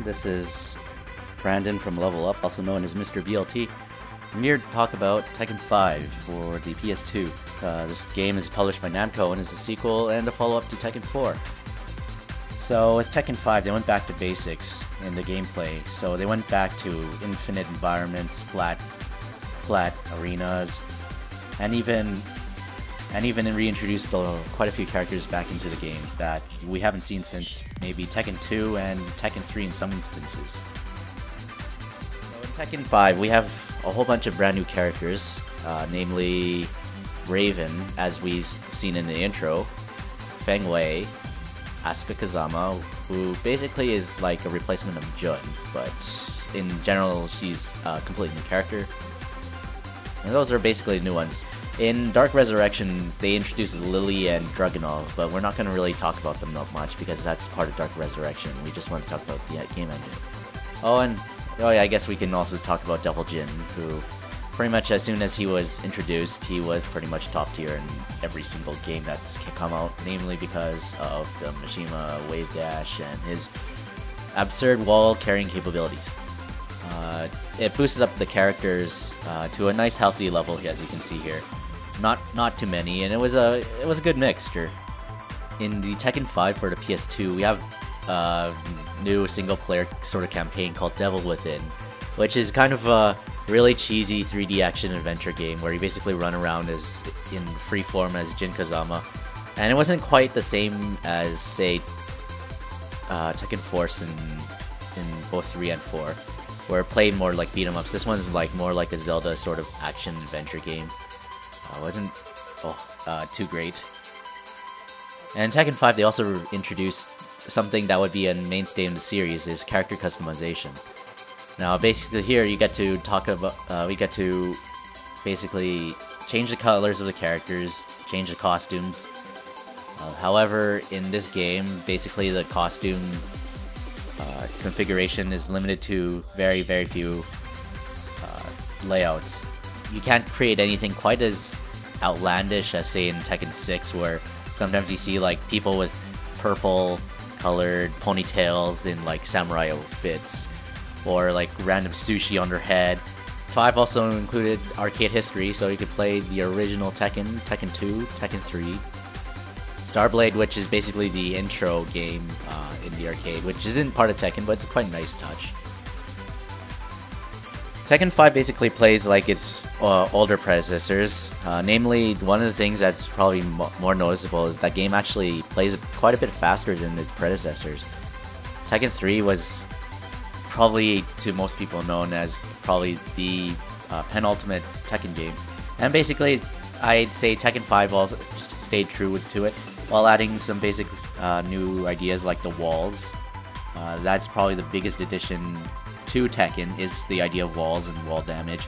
This is Brandon from Level Up, also known as Mr. BLT. I'm here to talk about Tekken 5 for the PS2. This game is published by Namco and is a sequel and a follow-up to Tekken 4. So with Tekken 5, they went back to basics in the gameplay. So they went back to infinite environments, flat arenas, and even reintroduced quite a few characters back into the game that we haven't seen since maybe Tekken 2 and Tekken 3 in some instances. So in Tekken 5, we have a whole bunch of brand new characters, namely Raven, as we've seen in the intro, Feng, Asuka Kazama, who basically is like a replacement of Jun, but in general she's a completely new character. And those are basically the new ones. In Dark Resurrection, they introduced Lily and Dragunov, but we're not going to really talk about them that much because that's part of Dark Resurrection. We just want to talk about the game engine. Oh yeah, I guess we can also talk about Double Jin, who pretty much as soon as he was introduced, he was pretty much top tier in every single game that's come out, namely because of the Mishima Wave Dash and his absurd wall carrying capabilities. It boosted up the characters to a nice healthy level, as you can see here. Not too many, and it was a good mixture. In the Tekken 5 for the PS2, we have a new single-player sort of campaign called Devil Within, which is kind of a really cheesy 3D action adventure game where you basically run around as in free form as Jin Kazama, and it wasn't quite the same as say Tekken Force in both 3 and 4. Where it played more like beat 'em ups. This one's like more like a Zelda sort of action adventure game. Wasn't too great. And in Tekken 5, they also introduced something that would be a mainstay in the series, is character customization. Now, basically here you get to talk about, we get to basically change the colors of the characters, change the costumes. However, in this game, basically the costume configuration is limited to very few layouts. You can't create anything quite as outlandish as say in Tekken 6, where sometimes you see like people with purple colored ponytails in like samurai outfits, or like random sushi on their head. 5 also included arcade history, so you could play the original Tekken, Tekken 2, Tekken 3, Starblade, which is basically the intro game in the arcade, which isn't part of Tekken, but it's quite a nice touch. Tekken 5 basically plays like its older predecessors. Namely, one of the things that's probably more noticeable is that game actually plays quite a bit faster than its predecessors. Tekken 3 was probably, to most people, known as probably the penultimate Tekken game. And basically, I'd say Tekken 5 also stayed true to it, while adding some basic new ideas like the walls. That's probably the biggest addition to Tekken, is the idea of walls and wall damage.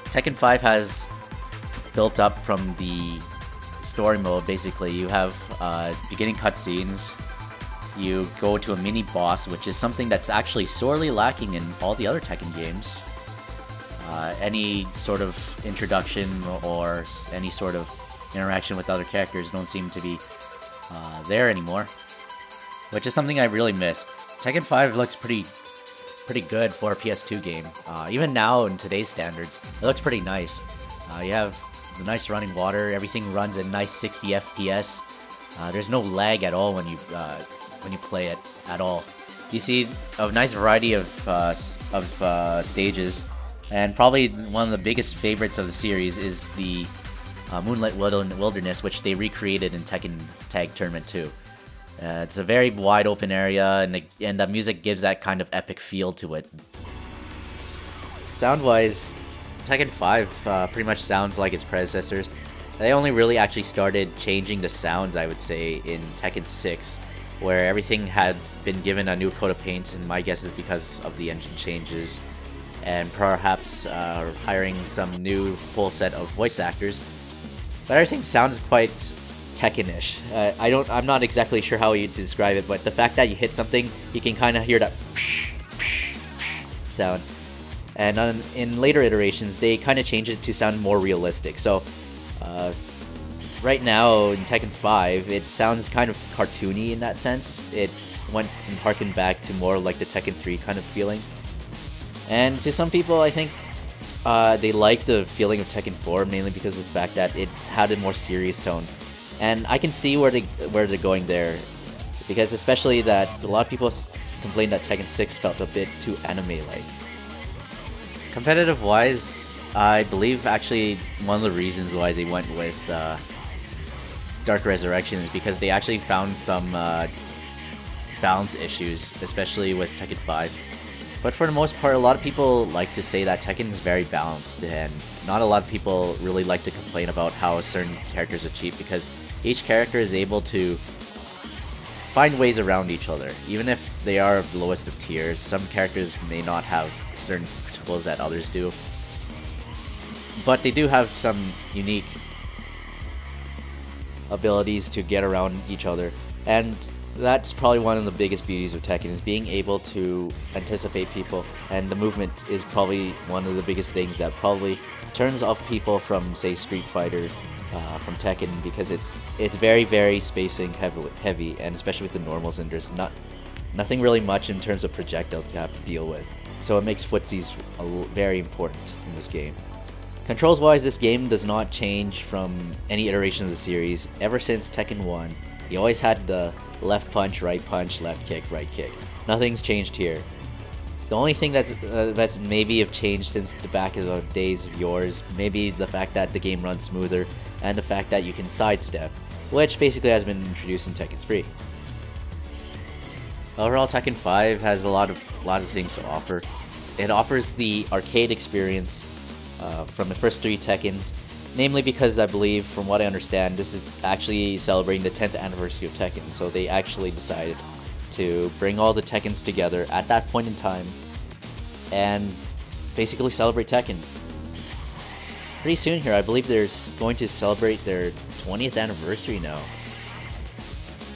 Tekken 5 has built up from the story mode. Basically, you have beginning cutscenes, you go to a mini boss, which is something that's actually sorely lacking in all the other Tekken games. Any sort of introduction or any sort of interaction with other characters don't seem to be there anymore, which is something I really miss. Tekken 5 looks pretty good for a PS2 game. Even now in today's standards, it looks pretty nice. You have the nice running water, everything runs at nice 60 FPS. There's no lag at all when you play it at all. You see a nice variety of stages. And probably one of the biggest favorites of the series is the Moonlit Wilderness, which they recreated in Tekken Tag Tournament 2. It's a very wide open area, and the music gives that kind of epic feel to it. Sound-wise, Tekken 5 pretty much sounds like its predecessors. They only really actually started changing the sounds, I would say, in Tekken 6, where everything had been given a new coat of paint, and my guess is because of the engine changes, and perhaps hiring some new whole set of voice actors. But everything sounds quite Tekken-ish. I'm not exactly sure how you describe it, but the fact that you hit something, you can kind of hear that psh, psh, psh sound. And in later iterations, they kind of changed it to sound more realistic. So right now in Tekken 5, it sounds kind of cartoony in that sense. It went and harkened back to more like the Tekken 3 kind of feeling. And to some people, I think they like the feeling of Tekken 4, mainly because of the fact that it had a more serious tone. And I can see where they're going there, because especially that a lot of people complained that Tekken 6 felt a bit too anime-like. Competitive-wise, I believe actually one of the reasons why they went with Dark Resurrection is because they actually found some balance issues, especially with Tekken 5. But for the most part, a lot of people like to say that Tekken is very balanced, and not a lot of people really like to complain about how certain characters are cheap, because each character is able to find ways around each other. Even if they are the lowest of tiers, some characters may not have certain tools that others do. But they do have some unique abilities to get around each other, and that's probably one of the biggest beauties of Tekken, is being able to anticipate people, and the movement is probably one of the biggest things that probably turns off people from, say, Street Fighter, from Tekken, because it's very spacing heavy, and especially with the normals, and there's nothing really much in terms of projectiles to have to deal with. So it makes footsies very important in this game. Controls wise, this game does not change from any iteration of the series. Ever since Tekken 1, you always had the left punch, left kick, right kick. Nothing's changed here. The only thing that's maybe have changed since the back of the days of yours, maybe the fact that the game runs smoother, and the fact that you can sidestep, which basically has been introduced in Tekken 3. Overall, Tekken 5 has a lot of things to offer. It offers the arcade experience from the first 3 Tekkens, namely because I believe, from what I understand, this is actually celebrating the 10th anniversary of Tekken, so they actually decided to bring all the Tekkens together at that point in time and basically celebrate Tekken. Pretty soon here, I believe they're going to celebrate their 20th anniversary now.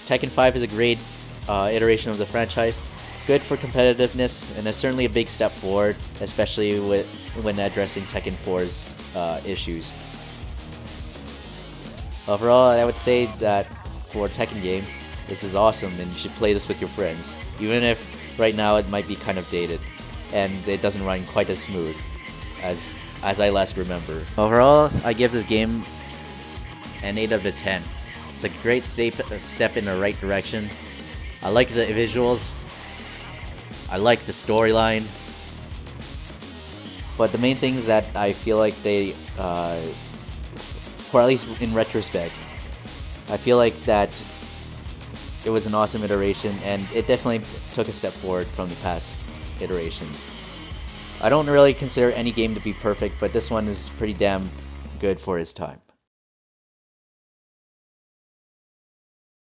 Tekken 5 is a great iteration of the franchise, good for competitiveness, and it's certainly a big step forward, especially when addressing Tekken 4's issues. Overall, I would say that for a Tekken game, this is awesome, and you should play this with your friends, even if right now it might be kind of dated and it doesn't run quite as smooth as I last remember. Overall, I give this game an 8 out of 10. It's a great step in the right direction. I like the visuals, I like the storyline, but the main things that I feel like they, for at least in retrospect, I feel like that it was an awesome iteration, and it definitely took a step forward from the past iterations. I don't really consider any game to be perfect, but this one is pretty damn good for its time.